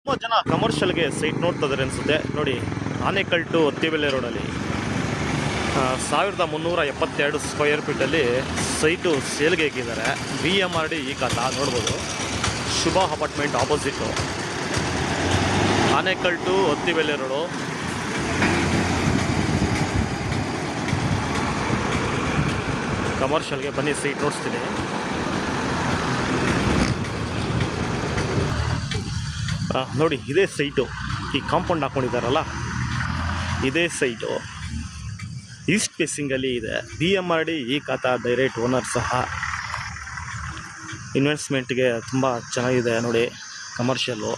ತುಂಬ ಜನ ಕಮರ್ಷಿಯಲ್ಗೆ ಸೈಟ್ ನೋಡ್ತಾ ಇದ್ದಾರೆ ಅನಿಸುತ್ತೆ. ನೋಡಿ, ಆನೇಕಲ್ ಟು ಅತ್ತಿಬೆಲೆ ರೋಡಲ್ಲಿ 1372 ಸ್ಕ್ವೇರ್ ಫೀಟಲ್ಲಿ ಸೈಟು ಸೇಲ್ಗೆ ಹಾಕಿದ್ದಾರೆ. BMRD ಈ ಖಾತಾ ನೋಡ್ಬೋದು. Shubha apartment opposite, Anekal to Attibele road. ಕಮರ್ಷಿಯಲ್ಗೆ ಬನ್ನಿ, ಸೈಟ್ ನೋಡಿಸ್ತೀನಿ. ನೋಡಿ, ಇದೇ ಸೈಟು. ಈ ಕಾಂಪೌಂಡ್ ಹಾಕ್ಕೊಂಡಿದ್ದಾರಲ್ಲ, ಇದೇ ಸೈಟು ಈಸ್ಟ್ ಫೇಸಿಂಗಲ್ಲಿ ಇದೆ. BMRD ಈ ಖಾತಾ ಡೈರೆಕ್ಟ್ ಓನರ್ ಸಹ. ಇನ್ವೆಸ್ಟ್ಮೆಂಟ್ಗೆ ತುಂಬ ಚೆನ್ನಾಗಿದೆ ನೋಡಿ, ಕಮರ್ಷಿಯಲ್ಲು.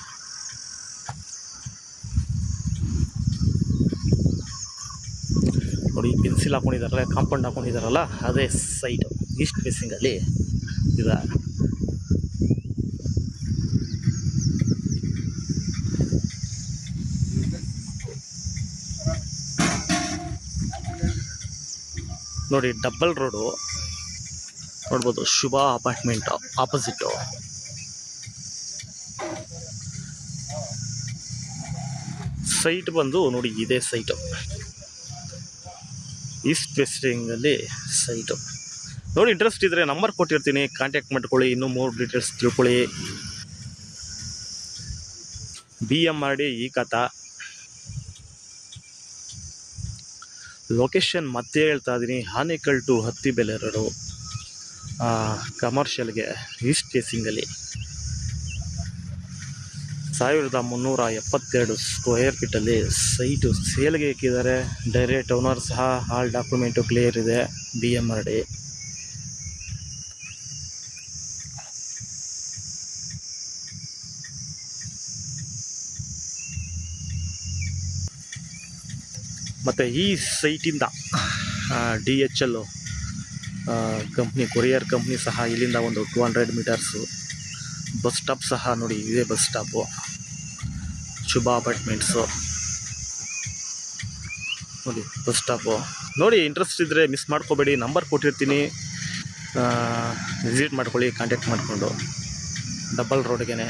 ನೋಡಿ, ಪೆನ್ಸಿಲ್ ಹಾಕ್ಕೊಂಡಿದ್ದಾರಲ್ಲ, ಕಾಂಪೌಂಡ್ ಹಾಕ್ಕೊಂಡಿದ್ದಾರಲ್ಲ, ಅದೇ ಸೈಟು ಈಸ್ಟ್ ಫೇಸಿಂಗಲ್ಲಿ ಇದೆ. ನೋಡಿ, ಡಬಲ್ ರೋಡು ನೋಡ್ಬೋದು. ಶುಭ ಅಪಾರ್ಟ್ಮೆಂಟ್ ಆಪೋಸಿಟು. ಸೈಟ್ ಬಂದು ನೋಡಿ, ಇದೇ ಸೈಟು ಈಸ್ಟ್ ಫೇಸಿಂಗಲ್ಲಿ ಸೈಟು. ನೋಡಿ, ಇಂಟ್ರೆಸ್ಟ್ ಇದ್ದರೆ ನಂಬರ್ ಕೊಟ್ಟಿರ್ತೀನಿ, ಕಾಂಟ್ಯಾಕ್ಟ್ ಮಾಡ್ಕೊಳ್ಳಿ. ಇನ್ನೂ ಮೂರು ಡೀಟೇಲ್ಸ್ ತಿಳ್ಕೊಳ್ಳಿ. BMRD ಈ ಖಾತಾ. ಲೊಕೇಶನ್ ಮತ್ತೆ ಹೇಳ್ತಾ ಇದ್ದೀನಿ, ಆನೇಕಲ್ ಟು ಅತ್ತಿಬೆಲೆ ರೋಡು, ಕಮರ್ಷಿಯಲ್ಗೆ ಈಸ್ಟ್ ಫೇಸಿಂಗಲ್ಲಿ 1372 ಸ್ಕ್ವೇರ್ ಫೀಟಲ್ಲಿ ಸೈಟು ಸೇಲ್ಗೆ ಹಾಕಿದ್ದಾರೆ. ಡೈರೆಕ್ಟ್ ಓನರ್ ಸಹ. ಆಲ್ ಡಾಕ್ಯುಮೆಂಟು ಕ್ಲಿಯರ್ ಇದೆ. BMRD. ಮತ್ತು ಈ ಸೈಟಿಂದ DHL ಕಂಪ್ನಿ, ಕೊರಿಯರ್ ಕಂಪ್ನಿ ಸಹ ಇಲ್ಲಿಂದ ಒಂದು 200 ಮೀಟರ್ಸು. ಬಸ್ ಸ್ಟಾಪ್ ಸಹ ನೋಡಿ, ಇದೇ ಬಸ್ ಸ್ಟಾಪು. ಶುಭ ಅಪಾರ್ಟ್ಮೆಂಟ್ಸು ನೋಡಿ, ಬಸ್ ಸ್ಟಾಪು ನೋಡಿ. ಇಂಟ್ರೆಸ್ಟ್ ಇದ್ದರೆ ಮಿಸ್ ಮಾಡ್ಕೋಬೇಡಿ, ನಂಬರ್ ಕೊಟ್ಟಿರ್ತೀನಿ, ವಿಸಿಟ್ ಮಾಡ್ಕೊಳ್ಳಿ ಕಾಂಟ್ಯಾಕ್ಟ್ ಮಾಡಿಕೊಂಡು. ಡಬಲ್ ರೋಡ್ಗೆ.